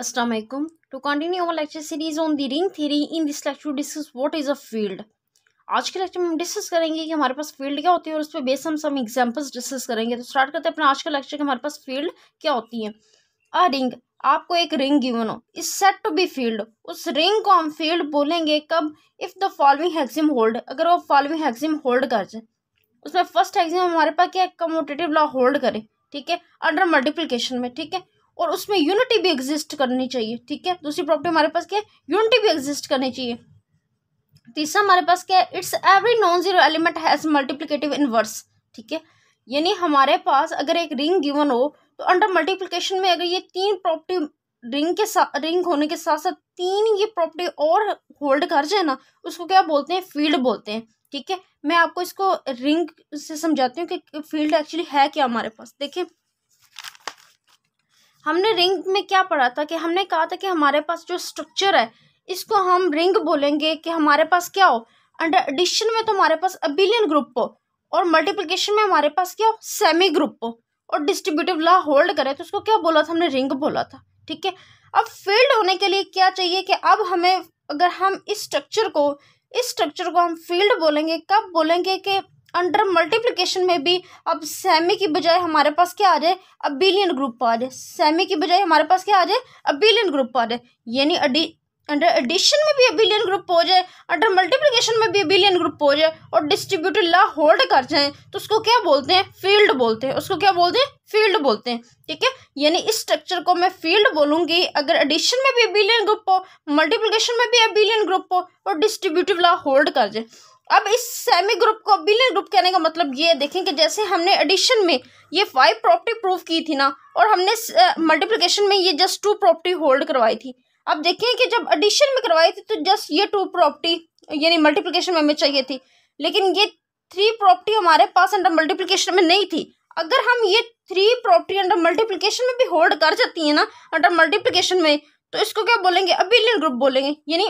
Assalamu alaikum. To continue our lecture series on the ring theory, in this lecture we discuss what is a field. आज के lecture में हम discuss करेंगे कि हमारे पास field क्या होती है और उस पर बेस हम सम एग्जांपल्स डिस्कस करेंगे। तो स्टार्ट करते हैं अपना आज का लेक्चर कि हमारे पास फील्ड क्या होती है। अ रिंग, आपको एक रिंग गिवन हो, is said to be field. उस रिंग को हम फील्ड बोलेंगे कब? If the following axioms hold, अगर वो फॉलोइंग हेक्सिम होल्ड कर जाए। उसमें फर्स्ट हेक्सिम हमारे पास क्या है? कम्यूटेटिव लॉ होल्ड करे, ठीक है, अंडर मल्टीप्लिकेशन में, ठीक है, और उसमें यूनिटी भी एग्जिस्ट करनी चाहिए, ठीक है। दूसरी प्रॉपर्टी हमारे पास क्या है? यूनिटी भी एग्जिस्ट करनी चाहिए। तीसरा हमारे पास क्या है? It's every non zero element has multiplicative inverse, ठीक है। यानी हमारे पास अगर एक रिंग गिवन हो तो अंडर मल्टीप्लिकेशन में अगर ये तीन प्रॉपर्टी रिंग के साथ, रिंग होने के साथ साथ तीन ये प्रॉपर्टी और होल्ड कर जाए ना, उसको क्या बोलते हैं? फील्ड बोलते हैं, ठीक है। मैं आपको इसको रिंग से समझाती हूँ कि फील्ड एक्चुअली है क्या हमारे पास। देखिए, हमने रिंग में क्या पढ़ा था कि हमने कहा था कि हमारे पास जो स्ट्रक्चर है इसको हम रिंग बोलेंगे कि हमारे पास क्या हो? अंडर एडिशन में तो हमारे पास अबिलियन ग्रुप हो और मल्टीप्लिकेशन में हमारे पास क्या हो? सेमी ग्रुप हो, और डिस्ट्रीब्यूटिव लॉ होल्ड करे तो उसको क्या बोला था? हमने रिंग बोला था, ठीक है। अब फील्ड होने के लिए क्या चाहिए कि अब हमें, अगर हम इस स्ट्रक्चर को हम फील्ड बोलेंगे, कब बोलेंगे? कि अंडर मल्टीप्लिकेशन में भी अब सेमी की बजाय हमारे पास क्या आ जाए? अबिलियन ग्रुप आ जाए। सेमी की बजाय हमारे पास क्या आ जाए? अबिलियन ग्रुप आ जाए। यानी अंडर एडिशन में भी अबिलियन ग्रुप हो जाए, अंडर मल्टीप्लिकेशन में भी अबिलियन ग्रुप हो जाए और डिस्ट्रीब्यूटिव लॉ होल्ड कर जाए तो उसको क्या बोलते हैं? फील्ड बोलते हैं। उसको क्या बोलते हैं? फील्ड बोलते हैं, ठीक है। यानी इस स्ट्रक्चर को मैं फील्ड बोलूंगी अगर एडिशन में भी अबिलियन ग्रुप हो, मल्टीप्लिकेशन में भी अबिलियन ग्रुप हो और डिस्ट्रीब्यूटिव लॉ होल्ड कर जाए। अब इस सेमी ग्रुप को अबिलियन ग्रुप कहने का मतलब ये देखें कि जैसे हमने एडिशन में ये 5 प्रॉपर्टी प्रूव की थी ना, और हमने मल्टीप्लिकेशन में ये जस्ट 2 प्रॉपर्टी होल्ड करवाई थी। अब देखें कि जब एडिशन में करवाई थी तो जस्ट ये 2 प्रॉपर्टी यानी मल्टीप्लिकेशन में हमें चाहिए थी, लेकिन ये 3 प्रॉपर्टी हमारे पास अंडर मल्टीप्लिकेशन में नहीं थी। अगर हम ये 3 प्रॉपर्टी अंडर मल्टीप्लिकेशन में भी होल्ड कर जाती है ना अंडर मल्टीप्लिकेशन में, तो इसको क्या बोलेंगे? अबिलियन ग्रुप बोलेंगे। यानी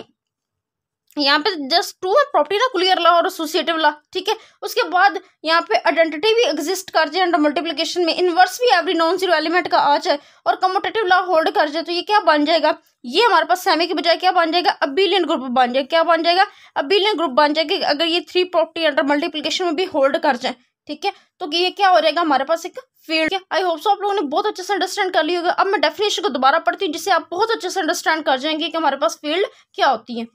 यहाँ पे जस्ट 2 है प्रॉपर्टी ना, क्लियर लॉ और एसोसिएटिव लॉ, ठीक है। उसके बाद यहाँ पे आइडेंटिटी भी एग्जिस्ट कर जाए अंडर मल्टीप्लिकेशन में, इनवर्स भी एवरी नॉन जीरो एलिमेंट का आ जाए और कम्यूटेटिव लॉ होल्ड कर जाए, तो ये क्या बन जाएगा? ये हमारे पास सेमी की बजाय क्या बन जाएगा? अबिलियन ग्रुप बन जाएगा। क्या बन जाएगा? अबिलियन ग्रुप बन जाएगा अगर ये 3 प्रॉपर्टी अंडर मल्टीप्लिकेशन में भी होल्ड कर जाए, ठीक है। तो ये क्या हो जाएगा? हमारे पास एक फील्ड। आई होप सो आप लोगों ने बहुत अच्छे से अंडरस्टैंड कर लिया होगा। अब मैं डेफिनेशन को दोबारा पढ़ती हूँ जिससे आप बहुत अच्छे से अंडरस्टैंड कर जाएंगे कि हमारे पास फील्ड क्या होती है।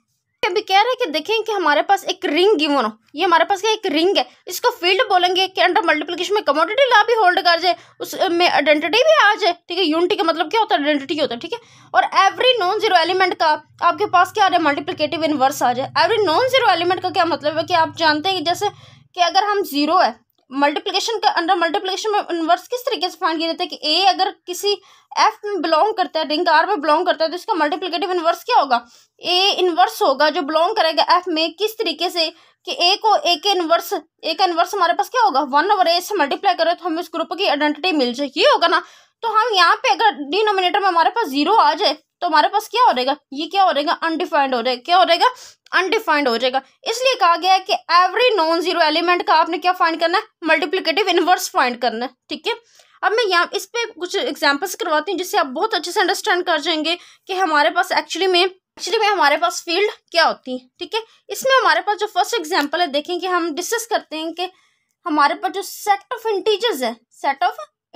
अभी कह रहे हैं कि देखें कि हमारे पास एक रिंग गिवन हो, ये हमारे पास क्या एक रिंग है, इसको फील्ड बोलेंगे कि अंडर मल्टीप्लिकेशन में कमोडिटी लॉ भी होल्ड कर जाए, उसमें आइडेंटिटी भी आ जाए, ठीक है। यूनिटी का मतलब क्या होता है? आइडेंटिटी होता है, ठीक है। और एवरी नॉन जीरो एलिमेंट का आपके पास क्या आ जाए? मल्टीप्लिकेटिव इनवर्स आ जाए। एवरी नॉन जीरो एलिमेंट का क्या मतलब है कि आप जानते हैं कि जैसे कि अगर हम जीरो है मल्टीप्लिकेशन का, अंडर मल्टीप्लिकेशन में इनवर्स किस तरीके से फाइंड किया जाता है कि ए अगर किसी एफ में बिलोंग करता है, रिंग आर में बिलोंग करता है, तो इसका मल्टीप्लिकेटिव इनवर्स क्या होगा? ए इनवर्स होगा जो बिलोंग करेगा एफ में। किस तरीके से कि ए को ए के इनवर्स, ए का इनवर्स हमारे पास क्या होगा? 1/a से मल्टीप्लाई करें तो हमें उस ग्रुप की आइडेंटिटी मिल जाए, ये होगा ना। तो हम यहाँ पे अगर डिनोमिनेटर में हमारे पास 0 आ जाए तो हमारे पास क्या हो जाएगा? ये क्या हो जाएगा? अनडिफाइंड हो जाएगा। क्या हो जाएगा? अनडिफाइंड हो जाएगा। इसलिए कहा गया है कि एवरी नॉन जीरो एलिमेंट का आपने क्या फाइंड करना है? मल्टीप्लिकेटिव इनवर्स फाइंड करना है, ठीक है। अब मैं यहाँ इस पे कुछ एग्जांपल्स करवाती हूँ जिससे आप बहुत अच्छे से अंडरस्टैंड कर जाएंगे कि हमारे पास एक्चुअली में हमारे पास फील्ड क्या होती है, ठीक है। इसमें हमारे पास जो फर्स्ट एग्जांपल है, देखें कि हम डिस्कस करते हैं कि हमारे पास जो सेट ऑफ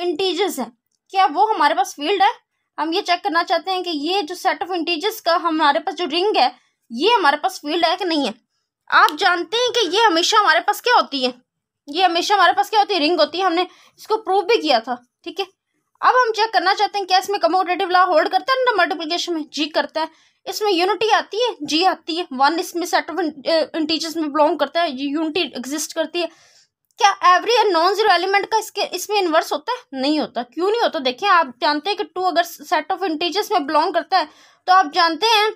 इंटीजर्स है, क्या वो हमारे पास फील्ड है? हम ये चेक करना चाहते हैं कि ये जो सेट ऑफ इंटीजर्स का हमारे पास जो रिंग है, ये हमारे पास फील्ड है कि नहीं है। आप जानते हैं कि ये हमेशा हमारे पास क्या होती है? ये हमेशा हमारे पास क्या होती है? रिंग होती है। हमने इसको प्रूव भी किया था, ठीक है। अब हम चेक करना चाहते हैं क्या इसमें कम्यूटेटिव लॉ होल्ड करता है अंडर मल्टीप्लिकेशन में? जी करता है। इसमें यूनिटी आती है? जी आती है। 1 इसमें सेट ऑफ इंटीजर्स में बिलोंग करता है, यूनिटी एग्जिस्ट करती है। क्या एवरी नॉन जीरो एलिमेंट का इसमें इनवर्स होता है? नहीं होता। क्यों नहीं होता? देखिए, आप जानते हैं कि 2 अगर सेट ऑफ इंटीजर्स में बिलोंग करता है तो आप जानते हैं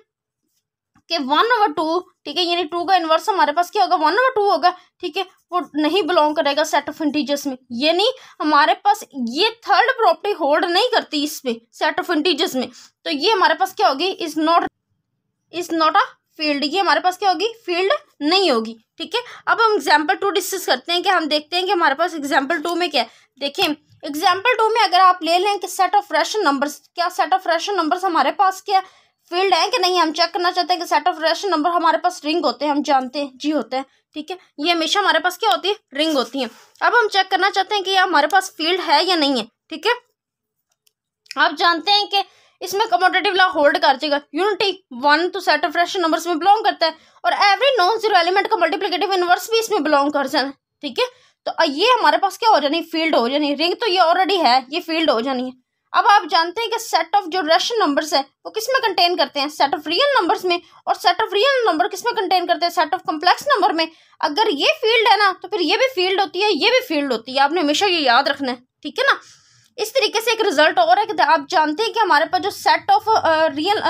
कि 1/2, ठीक है, यानी 2 का इनवर्स हमारे पास क्या होगा? 1/2 होगा, ठीक है। वो नहीं बिलोंग करेगा सेट ऑफ इंटीजर्स में, यानी हमारे पास ये थर्ड प्रॉपर्टी होल्ड नहीं करती इसमें, सेट ऑफ इंटीजर्स में। तो ये हमारे पास क्या होगी? Is not a field. ये हमारे पास क्या होगी? फील्ड नहीं होगी, ठीक है। अब हम एग्जाम्पल 2 डिस्कस करते हैं कि हम देखते हैं कि हमारे पास एग्जाम्पल 2 में क्या है। देखें, एग्जाम्पल 2 में अगर आप ले लें कि सेट ऑफ रैशनल नंबर्स, क्या सेट ऑफ रैशनल नंबर्स हमारे पास क्या फील्ड है कि नहीं, हम चेक करना चाहते हैं कि सेट ऑफ रैशनल नंबर हमारे पास रिंग होते हैं, हम जानते हैं जी होते हैं, ठीक है, ये हमेशा हमारे पास क्या होती है, रिंग होती है। अब हम चेक करना चाहते हैं कि ये हमारे पास फील्ड है या नहीं है, ठीक है। आप जानते हैं कि इसमें कम्यूटेटिव लॉ होल्ड कर जाएगा, यूनिटी 1 तो सेट ऑफ रैशनल नंबर्स में बिलोंग करता है, और एवरी नॉन जीरो एलिमेंट का मल्टीप्लिकेटिव इनवर्स भी इसमें बिलोंग कर जाना, ठीक है। तो ये हमारे पास क्या हो जानी, फील्ड हो जानी, रिंग तो ये ऑलरेडी है, ये फील्ड हो जानी है। अब आप जानते हैं कि सेट ऑफ जो रैशनल नंबर्स है वो किस में कंटेन करते हैं, सेट ऑफ रियल नंबर्स में, और सेट ऑफ रियल नंबर किस में कंटेन करते हैं, सेट ऑफ कॉम्प्लेक्स नंबर में। अगर ये फील्ड है ना तो फिर ये भी फील्ड होती है, ये भी फील्ड होती है, आपने हमेशा ये याद रखना है, ठीक है ना। इस तरीके से एक रिजल्ट और है कि आप जानते हैं कि हमारे पास जो set of real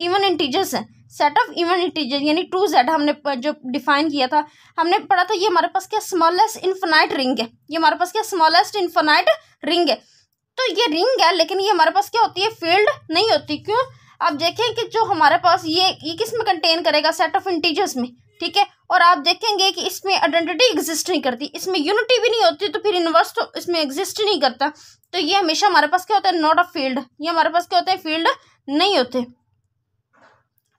even integers है, सेट ऑफ इवन इंटीजर यानी 2z हमने जो डिफाइन किया था, हमने पढ़ा था, ये हमारे पास क्या स्मॉलेस्ट इन्फिनाइट रिंग है, ये हमारे पास क्या स्मॉलेस्ट इन्फिनाइट रिंग है। तो ये रिंग है लेकिन ये हमारे पास क्या होती है, फील्ड नहीं होती। क्यों, आप देखें कि जो हमारे पास ये किस में कंटेन करेगा, सेट ऑफ इंटीजर्स में, ठीक है। और आप देखेंगे कि इसमें आइडेंटिटी एग्जिस्ट नहीं करती, इसमें यूनिटी भी नहीं होती, तो फिर इनवर्स तो इसमें एग्जिस्ट नहीं करता। तो ये हमेशा हमारे पास क्या होता है, नॉट अ फील्ड, ये हमारे पास क्या होता है, फील्ड नहीं होते,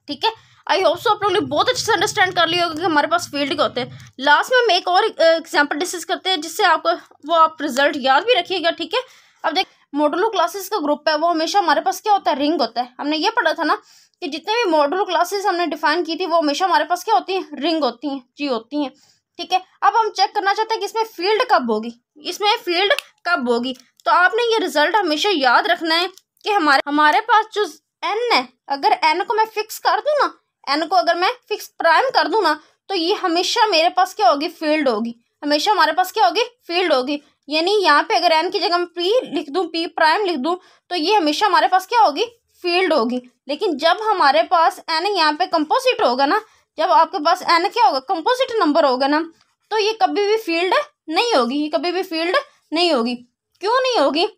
ठीक है। आई होप सो आप लोगों ने बहुत अच्छे से अंडरस्टैंड कर लिया होगा कि हमारे पास फील्ड होते हैं। लास्ट में हम एक और एग्जांपल डिस्कस करते हैं जिससे आपको वो आप रिजल्ट याद भी रखिएगा, ठीक है। अब देख, मॉडुलो क्लासेस का ग्रुप है वो हमेशा हमारे पास क्या होता है, रिंग होता है। हमने ये पढ़ा था ना कि जितने भी मॉडुलो क्लासेस हमने डिफाइन की थी वो हमेशा हमारे पास क्या होती हैं, रिंग होती हैं जी होती हैं, ठीक है। अब हम चेक करना चाहते हैं कि इसमें फील्ड कब होगी, इसमें फील्ड कब होगी। तो आपने ये रिजल्ट हमेशा याद रखना है कि हमारे पास जो n है, अगर n को मैं फिक्स कर दूं ना, n को अगर मैं फिक्स प्राइम कर दूं ना, तो ये हमेशा मेरे पास क्या होगी, फील्ड होगी, हमेशा हमारे पास क्या होगी, फील्ड होगी। यानी यहाँ पे अगर n की जगह मैं p लिख दूं, p प्राइम लिख दूं, तो ये हमेशा हमारे पास क्या होगी, फील्ड होगी। लेकिन जब हमारे पास n यहाँ पे कंपोजिट होगा ना, जब आपके पास n क्या होगा, कंपोजिट नंबर होगा ना, तो ये कभी भी फील्ड नहीं होगी, ये कभी भी फील्ड नहीं होगी। क्यों नहीं होगी,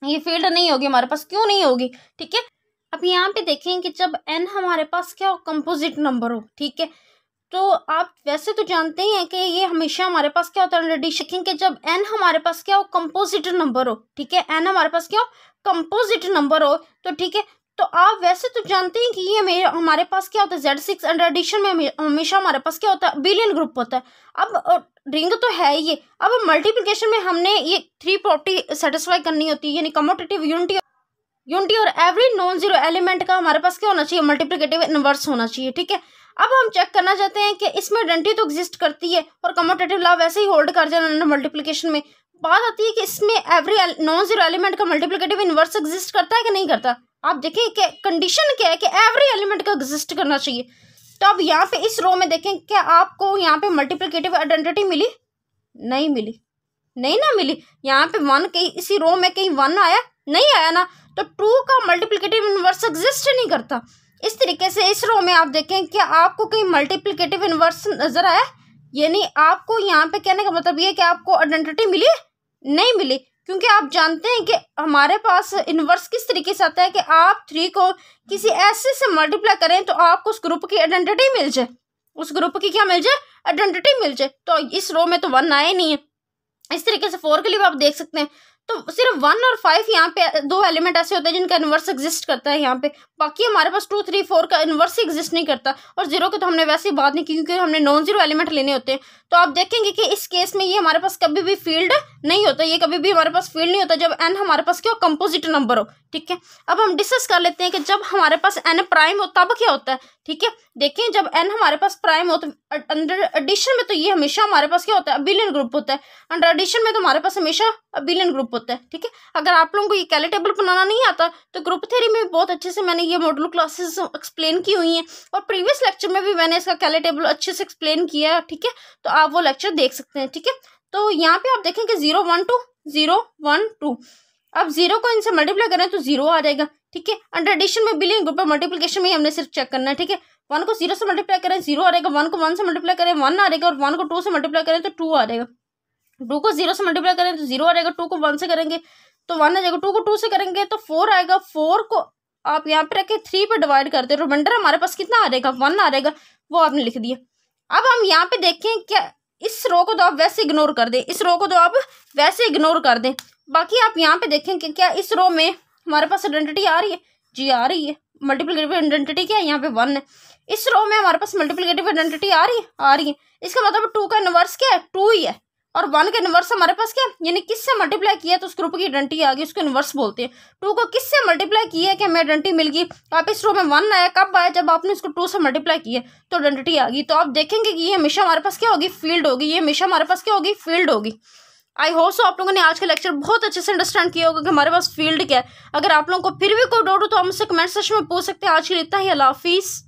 ये फील्ड नहीं होगी हमारे पास, क्यों नहीं होगी, ठीक है। अब यहाँ पे देखें कि जब n हमारे पास क्या हो, कंपोजिट नंबर हो, ठीक है। तो आप वैसे तो जानते ही हैं कि ये हमेशा हमारे पास क्या होता है, एडिशन के जब n हमारे पास क्या हो, कंपोजिट नंबर हो, ठीक है, n हमारे पास क्या हो, कंपोजिट नंबर हो, तो ठीक है। तो आप वैसे तो जानते हैं कि ये हमारे पास क्या होता है, Z6 अंडर एडिशन में हमेशा हमारे पास क्या होता है, बिलियन ग्रुप होता है। अब रिंग तो है ये, अब मल्टीप्लिकेशन में हमने ये 3 प्रॉपर्टी सेटिस्फाई करनी होती है, यानी कम्यूटेटिव, यूनिटी और एवरी नॉन जीरो एलिमेंट का हमारे पास क्या होना चाहिए, मल्टीप्लिकेटिव इनवर्स होना चाहिए, ठीक है। अब हम चेक करना चाहते हैं कि इसमें आइडेंटिटी तो एग्जिस्ट करती है और कम्यूटेटिव लॉ वैसे ही होल्ड कर जाना मल्टीप्लिकेशन में। बात आती है कि इसमें एवरी नॉन जीरो एलिमेंट का मल्टीप्लिकेटिव इनवर्स एग्जिस्ट करता है कि नहीं करता। आप देखें कि कंडीशन क्या है कि एवरी एलिमेंट का एग्जिस्ट करना चाहिए। तो अब यहाँ पे इस रो में देखें, क्या आपको यहाँ पे मल्टीप्लिकेटिव आइडेंटिटी मिली, नहीं मिली, नहीं ना मिली। यहाँ पे 1 कहीं इसी रो में कहीं 1 आया, नहीं आया ना, तो 2 का मल्टीप्लिकेटिव इनवर्स एग्जिस्ट नहीं करता। इस तरीके से इस रो में आप देखें कि आपको कहीं मल्टीप्लिकेटिव इनवर्स नजर आया, यानी आपको यहाँ पे कहने का मतलब ये कि आपको आइडेंटिटी मिली, नहीं मिली। क्योंकि आप जानते हैं कि हमारे पास इनवर्स किस तरीके से आता है कि आप 3 को किसी ऐसे से मल्टीप्लाई करें तो आपको उस ग्रुप की आइडेंटिटी मिल जाए, उस ग्रुप की क्या मिल जाए, आइडेंटिटी मिल जाए। तो इस रो में तो 1 आया नहीं है। इस तरीके से 4 के लिए आप देख सकते हैं, तो सिर्फ 1 और 5 यहाँ पे 2 एलिमेंट ऐसे होते हैं जिनका इनवर्स एग्जिस्ट करता है यहाँ पे, बाकी हमारे पास 2, 3, 4 का इनवर्स ही एग्जिस्ट नहीं करता। और 0 के तो हमने वैसे ही बात नहीं की क्योंकि हमने नॉन जीरो एलिमेंट लेने होते हैं। तो आप देखेंगे कि इस केस में ये हमारे पास कभी भी फील्ड नहीं होता, ये कभी भी हमारे पास फील्ड नहीं होता जब n हमारे पास क्या हो, कंपोजिट नंबर हो, ठीक है। अब हम डिस्कस कर लेते हैं कि जब हमारे पास n प्राइम हो तब क्या होता है, ठीक है। देखिए जब n हमारे पास प्राइम हो तो अंडर एडिशन में तो ये हमेशा हमारे पास क्या होता है, अबिलियन ग्रुप होता है। अंडर एडिशन में तो हमारे पास हमेशा अबिलियन ग्रुप होता है, ठीक है। अगर आप लोगों को ये कैले टेबल बनाना नहीं आता तो ग्रुप थ्योरी में बहुत अच्छे से मैंने ये मॉडुलो क्लासेस एक्सप्लेन की हुई हैं और प्रीवियस लेक्चर में भी मैंने इसका कैले टेबल अच्छे से एक्सप्लेन किया है, ठीक है। तो आप वो लेक्चर देख सकते हैं, ठीक है। तो यहाँ पे आप देखें कि 0, 1, 2, 0, 1, 2, अब 0 को इनसे मल्टीप्लाई करें तो 0 आ जाएगा, ठीक है। अंडर एडिशन में बिलियन ग्रुप है, मल्टीप्लिकेशन में हमने सिर्फ चेक करना है, ठीक है। 1 को 0 से मल्टीप्लाई करें 0 आ जाएगा, 1 को 1 से मल्टीप्लाई करें 1 आ जाएगा और 1 को 2 से मल्टीप्लाई करें तो 2 आ जाएगा। 2 को 0 से मल्टीप्लाई करें तो 0 आ जाएगा, 2 को 1 से करेंगे तो 1 आ जाएगा, 2 को 2 से करेंगे तो 4 आएगा। 4 को आप यहाँ पे रखे 3 पे डिवाइड करते हैं, रिमाइंडर हमारे पास कितना आ जाएगा, 1 आ जाएगा, वो आपने लिख दिया। अब हम यहाँ पे देखें क्या इस रो को तो आप वैसे इग्नोर कर दें, इस रो को तो आप वैसे इग्नोर कर दें। बाकी आप यहाँ पे देखें कि क्या इस रो में हमारे पास आइडेंटिटी आ रही है, जी आ रही है। मल्टीप्लिकेटिव आइडेंटिटी क्या है, यहाँ पे 1 है। इस रो में हमारे पास मल्टीप्लिकेटिव आइडेंटिटी आ रही है, आ रही है। इसका मतलब 2 का इनवर्स क्या है, 2 ही है। और 1 का इनवर्स हमारे पास क्या है, यानी किससे मल्टीप्लाई किया तो उस ग्रुप की आइडेंटिटी आ गई, उसको इनवर्स बोलते हैं। 2 को किससे मल्टीप्लाई किया है कि हमें आइडेंटिटी मिल गई। आप इस रो में 1 आया, कब आया, जब आपने इसको 2 से मल्टीप्लाई किया तो आइडेंटिटी आ गई। तो आप देखेंगे कि ये हमेशा हमारे पास क्या होगी, फील्ड होगी। ये हमेशा हमारे पास क्या होगी, फील्ड होगी। आई होप सो आप लोगों ने आज का लेक्चर बहुत अच्छे से अंडरस्टैंड किया होगा कि हमारे पास फील्ड क्या है। अगर आप लोगों को फिर भी कोई डाउट हो तो हम मुझसे कमेंट सेक्शन में पूछ सकते हैं। आज के लिए इतना ही, अल्लाह हाफिज़।